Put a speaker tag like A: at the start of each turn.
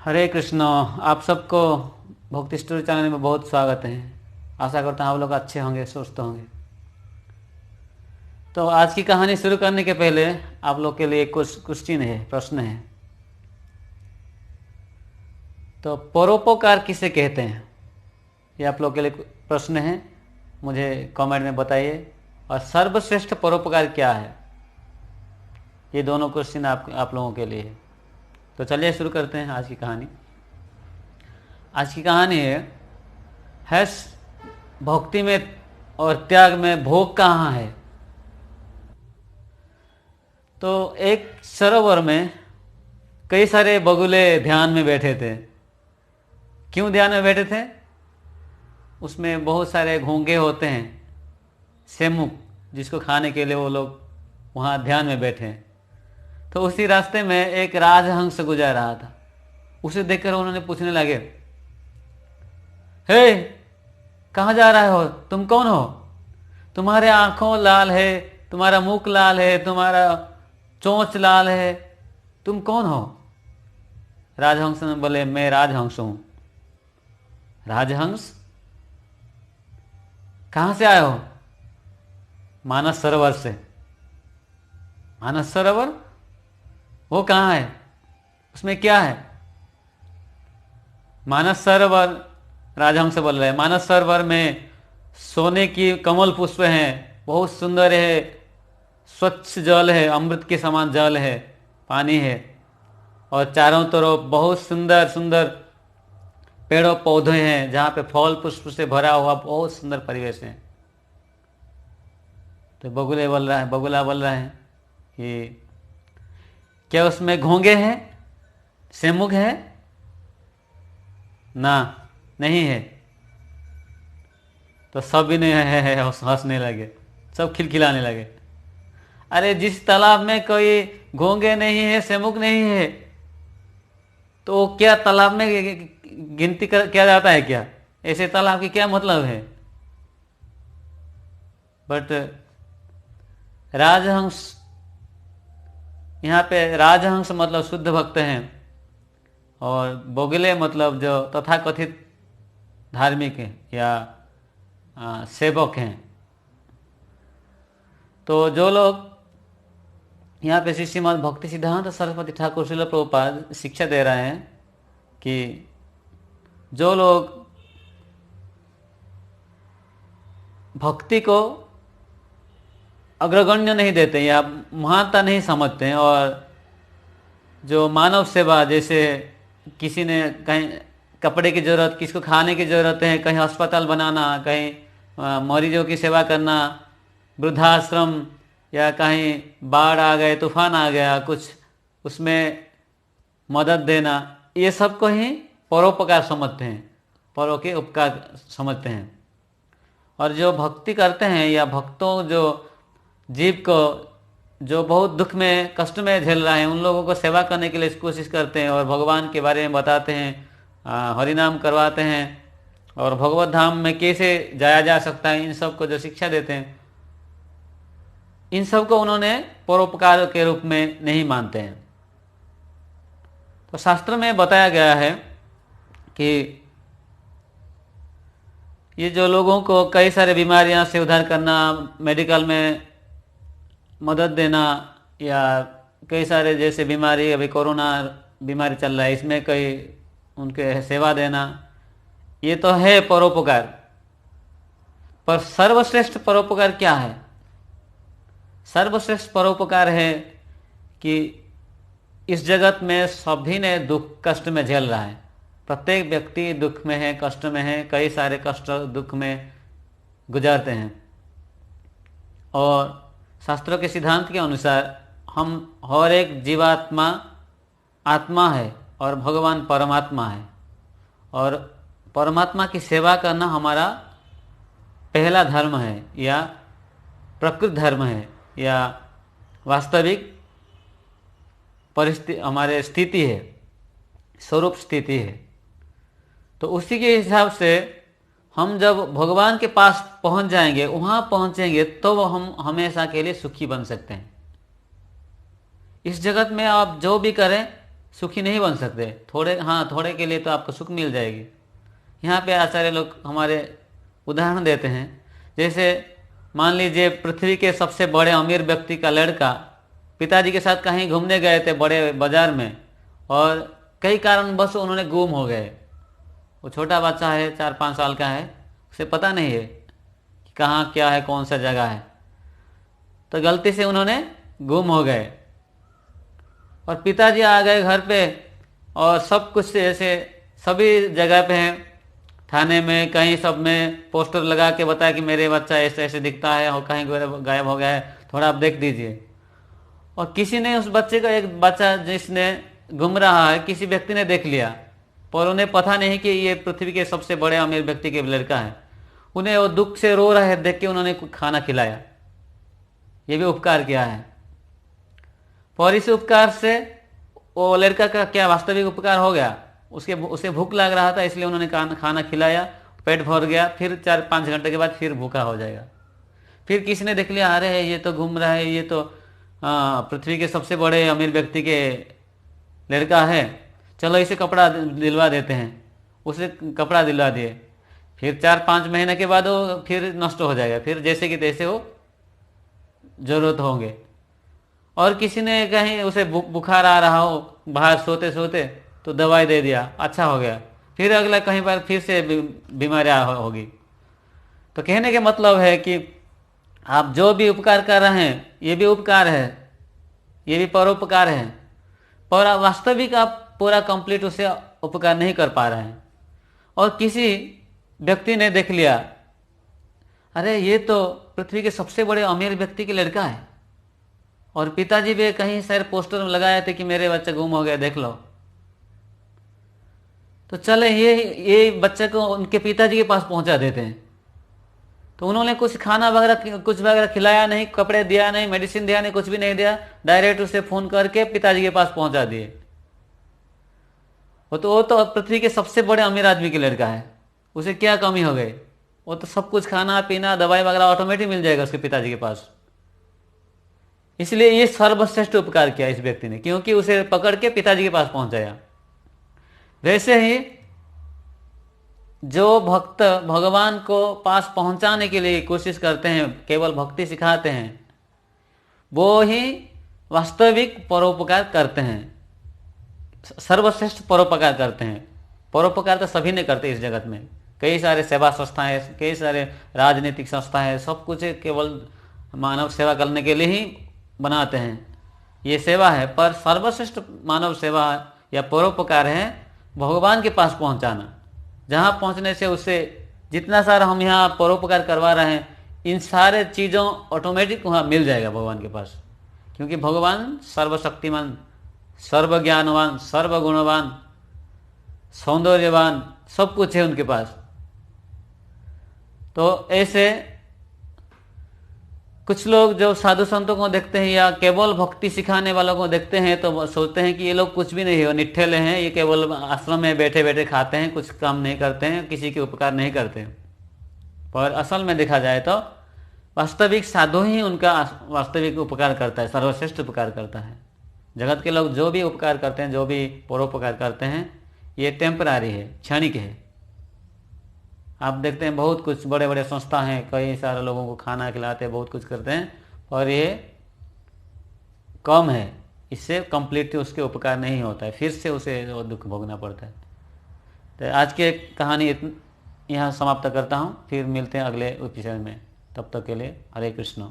A: हरे कृष्ण। आप सबको भक्ति स्टोरी चैनल में बहुत स्वागत है। आशा करता हूँ आप लोग अच्छे होंगे, स्वस्थ होंगे। तो आज की कहानी शुरू करने के पहले आप लोग के लिए कुछ क्वेश्चन है, प्रश्न है। तो परोपकार किसे कहते हैं, ये आप लोग के लिए प्रश्न है। मुझे कमेंट में बताइए। और सर्वश्रेष्ठ परोपकार क्या है, ये दोनों क्वेश्चन आप लोगों के लिए है। तो चलिए शुरू करते हैं आज की कहानी। आज की कहानी है भक्ति में और त्याग में भोग कहाँ है। तो एक सरोवर में कई सारे बगुले ध्यान में बैठे थे। क्यों ध्यान में बैठे थे? उसमें बहुत सारे घोंघे होते हैं, सेमुक, जिसको खाने के लिए वो लोग वहाँ ध्यान में बैठे हैं। तो उसी रास्ते में एक राजहंस गुजर रहा था। उसे देखकर उन्होंने पूछने लगे, हे, कहाँ जा रहे हो? तुम कौन हो? तुम्हारे आंखों लाल है, तुम्हारा मुख लाल है, तुम्हारा चोंच लाल है, तुम कौन हो? राजहंस ने बोले, मैं राजहंस हूं। राजहंस? कहां से आए हो? मानस सरोवर से। मानस सरोवर? वो कहाँ है? उसमें क्या है? मानस सरोवर, राजहंस बोल रहे हैं, मानस सरोवर में सोने की कमल पुष्प हैं, बहुत सुंदर है, स्वच्छ जल है, अमृत के समान जल है, पानी है, और चारों तरफ बहुत सुंदर सुंदर पेड़ों पौधे हैं, जहाँ पे फल पुष्प से भरा हुआ बहुत सुंदर परिवेश है। तो बगुला बोल रहा है कि क्या उसमें घोंघे हैं, सेमुक है? ना, नहीं है। तो सब भी नहीं है, हंसने लगे, सब खिलखिलाने लगे। अरे जिस तालाब में कोई घोंघे नहीं है, सेमुक नहीं है, तो क्या तालाब में गिनती किया जाता है क्या? ऐसे तालाब की क्या मतलब है? बट राजहंस, यहाँ पे राजहंस मतलब शुद्ध भक्त हैं, और बोगले मतलब जो तथाकथित धार्मिक हैं या सेवक हैं। तो जो लोग यहाँ पे श्रीमद् भक्ति सिद्धांत सरस्वती ठाकुर श्रील प्रभुपाद शिक्षा दे रहे हैं कि जो लोग भक्ति को अग्रगण्य नहीं देते या महानता नहीं समझते हैं, और जो मानव सेवा, जैसे किसी ने कहीं कपड़े की ज़रूरत, किसी को खाने की ज़रूरत है, कहीं अस्पताल बनाना, कहीं मरीजों की सेवा करना, वृद्धाश्रम, या कहीं बाढ़ आ गए, तूफान आ गया, कुछ उसमें मदद देना, ये सब को ही परोपकार समझते हैं, परों के उपकार समझते हैं। और जो भक्ति करते हैं या भक्तों जो जीव को जो बहुत दुख में, कष्ट में झेल रहे हैं, उन लोगों को सेवा करने के लिए कोशिश करते हैं, और भगवान के बारे में बताते हैं, हरिनाम करवाते हैं, और भगवत धाम में कैसे जाया जा सकता है, इन सब को जो शिक्षा देते हैं, इन सब को उन्होंने परोपकार के रूप में नहीं मानते हैं। तो शास्त्र में बताया गया है कि ये जो लोगों को कई सारे बीमारियां से उद्धार करना, मेडिकल में मदद देना, या कई सारे जैसे बीमारी, अभी कोरोना बीमारी चल रहा है, इसमें कई उनके सेवा देना, ये तो है परोपकार। पर सर्वश्रेष्ठ परोपकार क्या है? सर्वश्रेष्ठ परोपकार है कि इस जगत में सभी ने दुख कष्ट में झेल रहा है, प्रत्येक व्यक्ति दुख में है, कष्ट में है, कई सारे कष्ट दुख में गुजारते हैं। और शास्त्रों के सिद्धांत के अनुसार हम हर एक जीवात्मा आत्मा है, और भगवान परमात्मा है, और परमात्मा की सेवा करना हमारा पहला धर्म है, या प्रकृत धर्म है, या वास्तविक परिस्थिति, हमारे स्थिति है, स्वरूप स्थिति है। तो उसी के हिसाब से हम जब भगवान के पास पहुंच जाएंगे, वहां पहुंचेंगे, तो वो हम हमेशा के लिए सुखी बन सकते हैं। इस जगत में आप जो भी करें, सुखी नहीं बन सकते। थोड़े, हाँ थोड़े के लिए तो आपको सुख मिल जाएगी। यहाँ पे आचार्य लोग हमारे उदाहरण देते हैं, जैसे मान लीजिए पृथ्वी के सबसे बड़े अमीर व्यक्ति का लड़का पिताजी के साथ कहीं घूमने गए थे बड़े बाजार में, और कई कारणवश उन्होंने गुम हो गए। वो छोटा बच्चा है, 4-5 साल का है, उसे पता नहीं है कि कहाँ क्या है, कौन सा जगह है, तो गलती से उन्होंने गुम हो गए। और पिताजी आ गए घर पे और सब कुछ ऐसे सभी जगह पे हैं, थाने में कहीं सब में पोस्टर लगा के बताया कि मेरे बच्चा ऐसे ऐसे दिखता है और कहीं गायब हो गया है, थोड़ा आप देख दीजिए। और किसी ने उस बच्चे का, एक बच्चा जिसने घूम रहा है, किसी व्यक्ति ने देख लिया, पर उन्हें पता नहीं कि ये पृथ्वी के सबसे बड़े अमीर व्यक्ति के लड़का है। उन्हें वो दुख से रो रहे देख के उन्होंने खाना खिलाया, ये भी उपकार किया है। और इस उपकार से वो लड़का का क्या वास्तविक उपकार हो गया, उसे भूख लग रहा था इसलिए उन्होंने खाना खिलाया, पेट भर गया, फिर 4-5 घंटे के बाद फिर भूखा हो जाएगा। फिर किसी ने देख लिया, अरे ये तो घूम रहा है, ये तो पृथ्वी के सबसे बड़े अमीर व्यक्ति के लड़का है, चलो इसे कपड़ा दिलवा देते हैं। उसे कपड़ा दिलवा दिए, फिर 4-5 महीने के बाद वो फिर नष्ट हो जाएगा, फिर जैसे कि तैसे वो जरूरत होंगे। और किसी ने कहीं उसे बुखार आ रहा हो बाहर सोते सोते, तो दवाई दे दिया, अच्छा हो गया, फिर अगला कहीं पर फिर से बीमारियां होगी। तो कहने के मतलब है कि आप जो भी उपकार कर रहे हैं, ये भी उपकार है, ये भी परोपकार है, पर वास्तविक आप पूरा कंप्लीट उसे उपकार नहीं कर पा रहे हैं। और किसी व्यक्ति ने देख लिया, अरे ये तो पृथ्वी के सबसे बड़े अमीर व्यक्ति के लड़का है, और पिताजी भी कहीं शायद पोस्टर में लगाए थे कि मेरे बच्चा गुम हो गया, देख लो, तो चले ये बच्चे को उनके पिताजी के पास पहुंचा देते हैं। तो उन्होंने कुछ खाना वगैरह कुछ वगैरह खिलाया नहीं, कपड़े दिया नहीं, मेडिसिन दिया नहीं, कुछ भी नहीं दिया, डायरेक्ट उसे फोन करके पिताजी के पास पहुंचा दिए। वो तो पृथ्वी के सबसे बड़े अमीर आदमी के लड़का है, उसे क्या कमी हो गई? वो तो सब कुछ खाना पीना दवाई वगैरह ऑटोमेटिक मिल जाएगा उसके पिताजी के पास। इसलिए ये सर्वश्रेष्ठ उपकार किया इस व्यक्ति ने, क्योंकि उसे पकड़ के पिताजी के पास पहुंचाया। वैसे ही जो भक्त भगवान को पास पहुंचाने के लिए कोशिश करते हैं, केवल भक्ति सिखाते हैं, वो ही वास्तविक परोपकार करते हैं, सर्वश्रेष्ठ परोपकार करते हैं। परोपकार तो सभी ने करते इस जगत में, कई सारे सेवा संस्थाएं, कई सारे राजनीतिक संस्थाएं, सब कुछ केवल मानव सेवा करने के लिए ही बनाते हैं, ये सेवा है। पर सर्वश्रेष्ठ मानव सेवा या परोपकार है भगवान के पास पहुंचाना, जहां पहुंचने से उससे जितना सारा हम यहाँ परोपकार करवा रहे हैं, इन सारे चीज़ों ऑटोमेटिक वहाँ मिल जाएगा भगवान के पास, क्योंकि भगवान सर्वशक्तिमान, सर्वज्ञानवान, सर्वगुणवान, सौंदर्यवान, सब कुछ है उनके पास। तो ऐसे कुछ लोग जो साधु संतों को देखते हैं या केवल भक्ति सिखाने वालों को देखते हैं, तो सोचते हैं कि ये लोग कुछ भी नहीं है, निठेले हैं, ये केवल आश्रम में बैठे बैठे खाते हैं, कुछ काम नहीं करते हैं, किसी के उपकार नहीं करते। पर असल में देखा जाए तो वास्तविक साधु ही उनका वास्तविक उपकार करता है, सर्वश्रेष्ठ उपकार करता है। जगत के लोग जो भी उपकार करते हैं, जो भी परोपकार करते हैं, ये टेम्परारी है, क्षणिक है। आप देखते हैं बहुत कुछ बड़े बड़े संस्था हैं, कई सारे लोगों को खाना खिलाते हैं, बहुत कुछ करते हैं, और ये कम है, इससे कंप्लीटली उसके उपकार नहीं होता है, फिर से उसे दुख भोगना पड़ता है। तो आज की कहानी यहाँ समाप्त करता हूँ, फिर मिलते हैं अगले एपिसोड में। तब तक के लिए हरे कृष्ण।